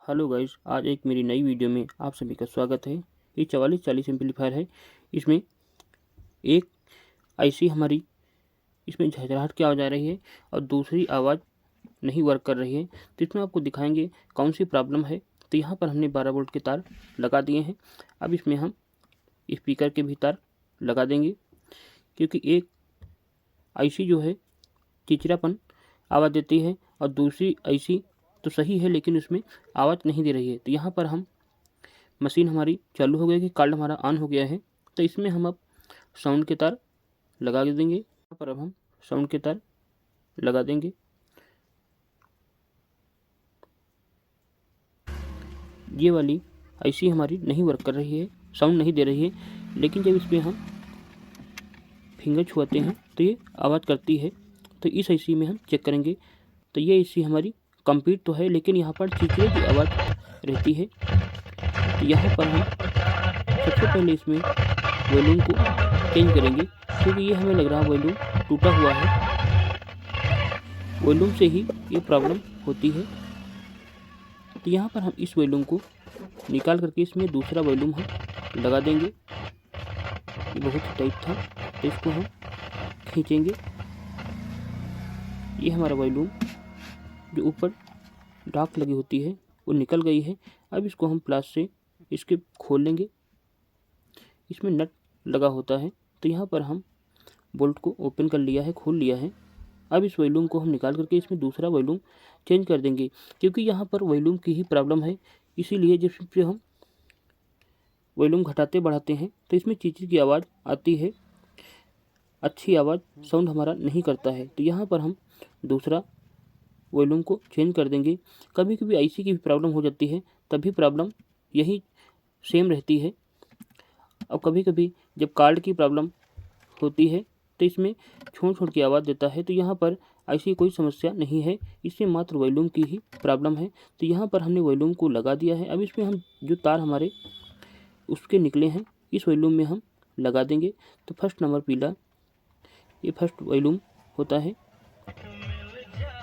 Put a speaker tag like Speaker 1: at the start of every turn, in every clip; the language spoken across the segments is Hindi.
Speaker 1: हेलो गाइस, आज एक मेरी नई वीडियो में आप सभी का स्वागत है। ये 4440 एम्पलीफायर है। इसमें एक आईसी हमारी इसमें झरझराहट की आवाज़ आ रही है और दूसरी आवाज़ नहीं वर्क कर रही है। तो इसमें आपको दिखाएंगे कौन सी प्रॉब्लम है। तो यहाँ पर हमने 12 वोल्ट के तार लगा दिए हैं। अब इसमें हम स्पीकर के भी तार लगा देंगे, क्योंकि एक आईसी जो है चिचरापन आवाज़ देती है और दूसरी आईसी तो सही है लेकिन उसमें आवाज़ नहीं दे रही है। तो यहाँ पर हम मशीन हमारी चालू हो गई कि कार्ड हमारा ऑन हो गया है। तो इसमें हम अब साउंड के तार लगा देंगे। यहाँ पर अब हम साउंड के तार लगा देंगे। ये वाली आईसी हमारी नहीं वर्क कर रही है, साउंड नहीं दे रही है, लेकिन जब इस पर हम फिंगर छुआते हैं तो ये आवाज़ करती है। तो इस आईसी में हम चेक करेंगे। तो ये आईसी हमारी कंप्लीट तो है, लेकिन यहाँ पर चिचरे की आवाज़ रहती है। तो यहाँ पर हम सबसे पहले इसमें वॉल्यूम को चेंज करेंगे, क्योंकि ये हमें लग रहा है वॉल्यूम टूटा हुआ है। वॉल्यूम से ही ये प्रॉब्लम होती है। तो यहाँ पर हम इस वॉल्यूम को निकाल करके इसमें दूसरा वॉल्यूम हम लगा देंगे। ये बहुत ही टाइट था, तो इसको हम खींचेंगे। ये हमारा वॉल्यूम जो ऊपर डार्क लगी होती है वो निकल गई है। अब इसको हम प्लास से इसके खोल लेंगे। इसमें नट लगा होता है। तो यहाँ पर हम बोल्ट को ओपन कर लिया है, खोल लिया है। अब इस वॉल्यूम को हम निकाल करके इसमें दूसरा वॉल्यूम चेंज कर देंगे, क्योंकि यहाँ पर वॉल्यूम की ही प्रॉब्लम है। इसीलिए जब फिर हम वॉल्यूम घटाते बढ़ाते हैं तो इसमें चीची की आवाज़ आती है, अच्छी आवाज़ साउंड हमारा नहीं करता है। तो यहाँ पर हम दूसरा वॉल्यूम को चेंज कर देंगे। कभी कभी आईसी की भी प्रॉब्लम हो जाती है, तभी प्रॉब्लम यही सेम रहती है। और कभी कभी जब कार्ड की प्रॉब्लम होती है तो इसमें छोड़ छोड़ की आवाज़ देता है। तो यहाँ पर ऐसी कोई समस्या नहीं है, इसमें मात्र वॉल्यूम की ही प्रॉब्लम है। तो यहाँ पर हमने वॉल्यूम को लगा दिया है। अब इसमें हम जो तार हमारे उसके निकले हैं इस वॉल्यूम में हम लगा देंगे। तो फर्स्ट नंबर पीला, ये फर्स्ट वॉल्यूम होता है।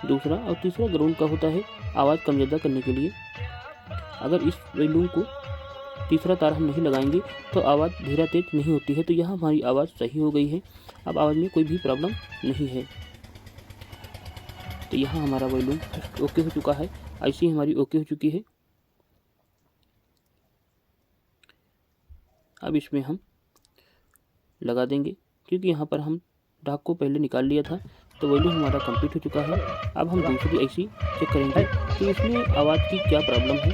Speaker 1: दूसरा और तीसरा ग्राउंड का होता है आवाज़ कम ज़्यादा करने के लिए। अगर इस वॉल्यूम को तीसरा तार हम नहीं लगाएंगे तो आवाज़ धीरा तेज नहीं होती है। तो यहाँ हमारी आवाज़ सही हो गई है। अब आवाज़ में कोई भी प्रॉब्लम नहीं है। तो यहाँ हमारा वॉल्यूम ओके हो चुका है, आईसी हमारी ओके हो चुकी है। अब इसमें हम लगा देंगे, क्योंकि यहाँ पर हम ढाक को पहले निकाल लिया था। तो वॉल्यूम हमारा कंप्लीट हो चुका है। अब हम दूसरी आईसी चेक करेंगे कि इसमें आवाज़ की क्या प्रॉब्लम है।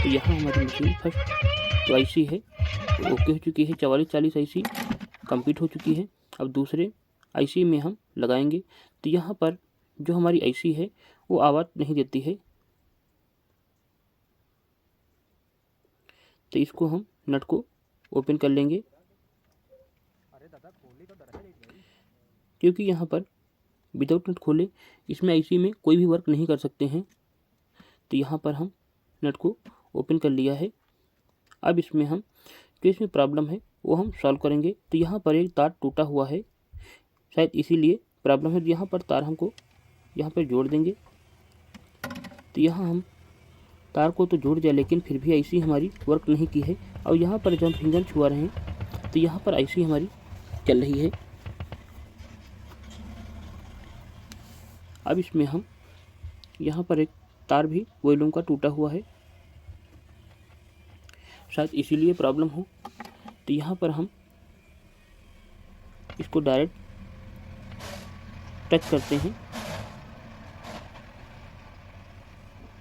Speaker 1: तो यहाँ हमारी मशीन फर्स्ट जो आईसी है वो ओके हो चुकी है। 4440 आईसी कंप्लीट हो चुकी है। अब दूसरे आईसी में हम लगाएंगे। तो यहाँ पर जो हमारी आईसी है वो आवाज़ नहीं देती है। तो इसको हम नट को ओपन कर लेंगे, क्योंकि यहाँ पर विदाउट नट खोले इसमें आईसी में कोई भी वर्क नहीं कर सकते हैं। तो यहाँ पर हम नट को ओपन कर लिया है। अब इसमें हम जो इसमें प्रॉब्लम है वो हम सॉल्व करेंगे। तो यहाँ पर एक तार टूटा हुआ है, शायद इसीलिए प्रॉब्लम है। यहाँ पर तार हमको यहाँ पर जोड़ देंगे। तो यहाँ हम तार को तो जोड़ दिया, लेकिन फिर भी आईसी हमारी वर्क नहीं की है। और यहाँ पर जब हम फिंगर छुआ रहे हैं तो यहाँ पर आईसी हमारी चल रही है। अब इसमें हम यहाँ पर एक तार भी वॉल्यूम का टूटा हुआ है, शायद इसीलिए प्रॉब्लम हो। तो यहाँ पर हम इसको डायरेक्ट टच करते हैं।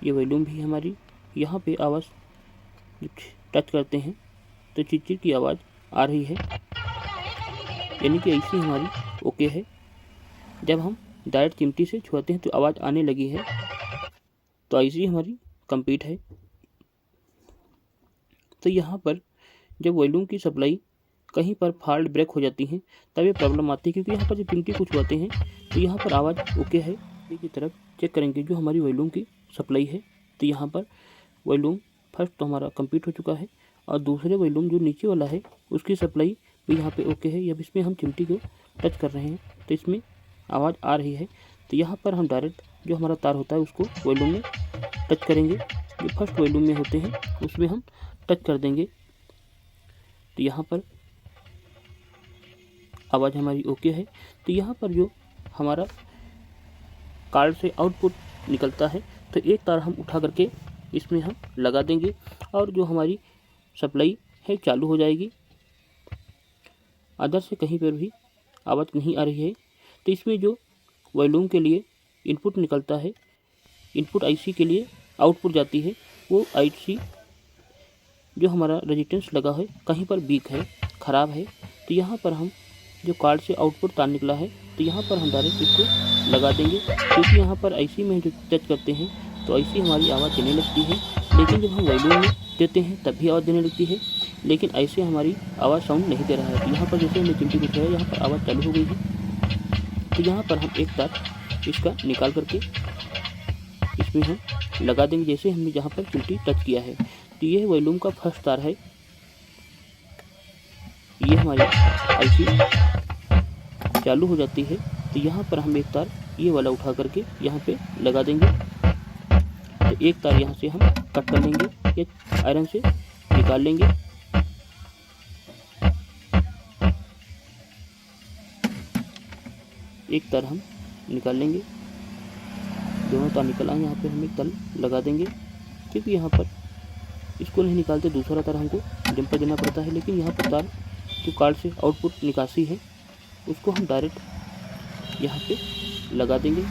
Speaker 1: ये वॉल्यूम भी हमारी यहाँ पे आवाज़ टच करते हैं तो चिरचिर की आवाज़ आ रही है, यानी कि आईसी हमारी ओके है। जब हम डायरेक्ट चिमटी से छुआते हैं तो आवाज़ आने लगी है, तो आईसी हमारी कंप्लीट है। तो यहाँ पर जब वॉल्यूम की सप्लाई कहीं पर फॉल्ट ब्रेक हो जाती है तब ये प्रॉब्लम आती है, क्योंकि यहाँ पर जब चिमटी को छुआते हैं तो यहाँ पर आवाज़ ओके है। की तरफ चेक करेंगे जो हमारी वॉल्यूम की सप्लाई है। तो यहाँ पर वॉल्यूम फर्स्ट तो हमारा कंप्लीट हो चुका है और दूसरे वॉल्यूम जो नीचे वाला है उसकी सप्लाई भी यहाँ पे ओके है। अब इसमें हम चिमटी को टच कर रहे हैं तो इसमें आवाज़ आ रही है। तो यहाँ पर हम डायरेक्ट जो हमारा तार होता है उसको वॉल्यूम में टच करेंगे। जो फर्स्ट वॉल्यूम में होते हैं उसमें हम टच कर देंगे। तो यहाँ पर आवाज़ हमारी ओके है। तो यहाँ पर जो हमारा कार्ड से आउटपुट निकलता है तो एक तार हम उठा करके इसमें हम लगा देंगे और जो हमारी सप्लाई है चालू हो जाएगी। अदर से कहीं पर भी आवाज़ नहीं आ रही है। तो इसमें जो वॉल्यूम के लिए इनपुट निकलता है, इनपुट आईसी के लिए आउटपुट जाती है, वो आईसी जो हमारा रेजिस्टेंस लगा है कहीं पर वीक है, ख़राब है। तो यहाँ पर हम जो कार्ड से आउटपुट तार निकला है तो यहाँ पर हम डायरेक्ट इसको लगा देंगे, क्योंकि यहाँ पर आईसी में जो टच करते हैं तो आईसी हमारी आवाज़ देने लगती है। लेकिन जब हम वॉल्यूम में देते हैं तब भी आवाज़ देने लगती है, लेकिन ऐसे हमारी आवाज़ साउंड नहीं दे रहा है। तो यहाँ पर जैसे हमने चिमटी को छुआ, यहाँ पर आवाज़ चालू हो गई है। तो यहाँ पर हम एक तार इसका निकाल करके इसमें हम लगा देंगे, जैसे हमने जहाँ पर चिमटी टच किया है। तो ये वॉल्यूम का फर्स्ट तार है, ये हमारी आईसी चालू हो जाती है। तो यहाँ पर हम एक तार ये वाला उठा करके यहाँ पे लगा देंगे। तो एक तार यहाँ से हम कट कर लेंगे या आयरन से निकाल लेंगे। एक तार हम निकाल लेंगे, दोनों तार निकल आए। यहाँ पे हम एक तार लगा देंगे, क्योंकि यहाँ पर इसको नहीं निकालते दूसरा तार हमको जंपर देना पड़ता है। लेकिन यहाँ पर तार जो कार्ड से आउटपुट निकासी है उसको हम डायरेक्ट यहाँ पे लगा देंगे।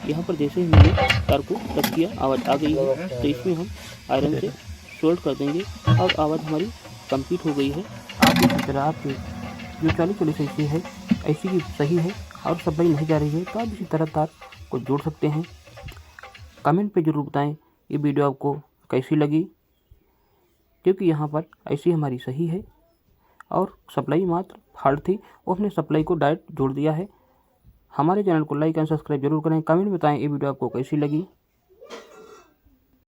Speaker 1: यहाँ पर जैसे ही हमने तार को टच किया आवाज़ आ गई है। तो इसमें हम आयरन से सोल्ड कर देंगे और आवाज़ हमारी कंप्लीट हो गई है। आप इसी तरह आपके जो 40 ऐसी है ऐसी की सही है और सप्लाई नहीं जा रही है तो आप इसी तरह तार को जोड़ सकते हैं। कमेंट पे ज़रूर बताएं ये वीडियो आपको कैसी लगी, क्योंकि यहाँ पर ऐसी हमारी सही है और सप्लाई मात्र फॉल्ट थी, वो हमने सप्लाई को डायरेक्ट जोड़ दिया है। हमारे चैनल को लाइक एंड सब्सक्राइब जरूर करें। कमेंट में बताएं ये वीडियो आपको कैसी लगी।